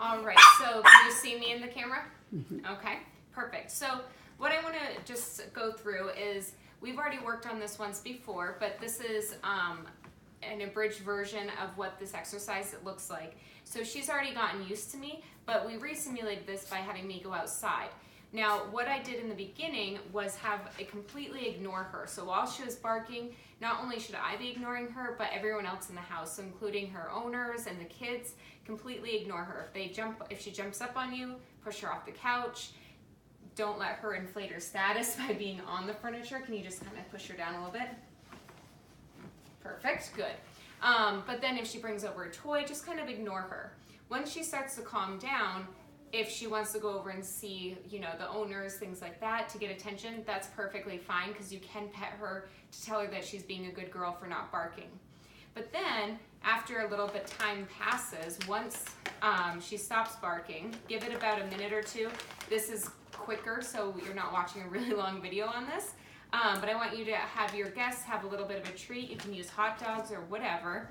All right, so can you see me in the camera? Okay, perfect. So what I want to just go through is, we've already worked on this once before, but this is an abridged version of what this exercise looks like. So she's already gotten used to me, but we re-simulated this by having me go outside. Now, what I did in the beginning was have it completely ignore her. So while she was barking, not only should I be ignoring her, but everyone else in the house, so including her owners and the kids, completely ignore her. If she jumps up on you, push her off the couch. Don't let her inflate her status by being on the furniture. Can you just kind of push her down a little bit? Perfect, good. But then if she brings over a toy, just kind of ignore her. Once she starts to calm down, if she wants to go over and see, the owners, things like that, to get attention, that's perfectly fine, because you can pet her to tell her that she's being a good girl for not barking. But then, after a little bit time passes, once she stops barking, give it about a minute or two. This is quicker, so you're not watching a really long video on this. But I want you to have your guests have a little bit of a treat. You can use hot dogs or whatever,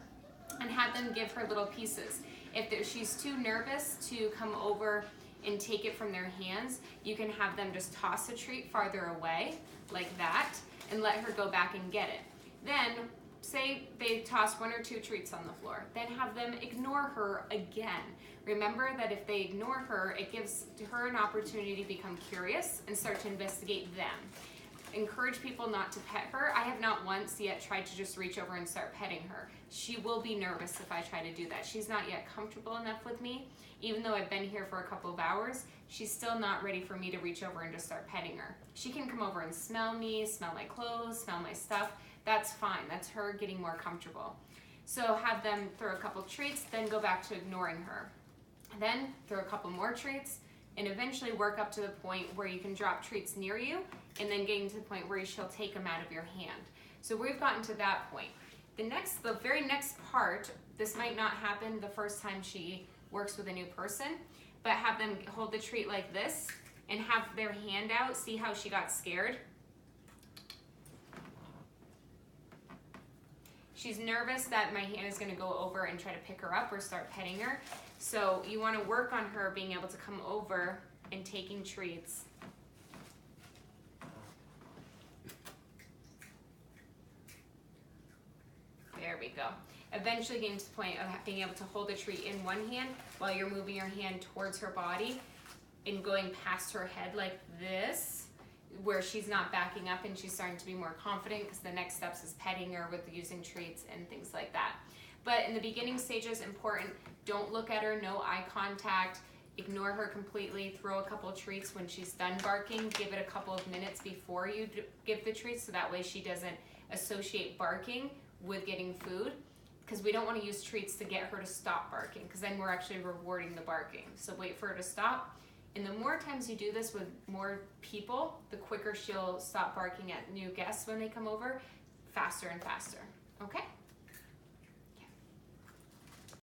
and have them give her little pieces. If she's too nervous to come over and take it from their hands, you can have them just toss a treat farther away, like that, and let her go back and get it. Then, say they toss 1 or 2 treats on the floor, then have them ignore her again. Remember that if they ignore her, it gives her an opportunity to become curious and start to investigate them. Encourage people not to pet her. I have not once yet tried to just reach over and start petting her. She will be nervous if I try to do that. She's not yet comfortable enough with me. Even though I've been here for a couple of hours, she's still not ready for me to reach over and just start petting her. She can come over and smell me, smell my clothes, smell my stuff. That's fine. That's her getting more comfortable. So have them throw a couple treats, then go back to ignoring her. Then throw a couple more treats, and eventually work up to the point where you can drop treats near you, and then getting to the point where she'll take them out of your hand. So we've gotten to that point. The very next part, this might not happen the first time she works with a new person, but have them hold the treat like this and have their hand out. See how she got scared? She's nervous that my hand is going to go over and try to pick her up or start petting her. So you want to work on her being able to come over and taking treats. There we go. Eventually getting to the point of being able to hold a treat in one hand while you're moving your hand towards her body and going past her head like this, where she's not backing up and she's starting to be more confident, because the next steps is petting her with using treats and things like that. But in the beginning stages, important, don't look at her, no eye contact, ignore her completely, throw a couple of treats when she's done barking, give it a couple of minutes before you give the treats, so that way she doesn't associate barking with getting food, because we don't want to use treats to get her to stop barking, because then we're actually rewarding the barking. So wait for her to stop. And the more times you do this with more people, the quicker she'll stop barking at new guests when they come over, faster and faster. Okay?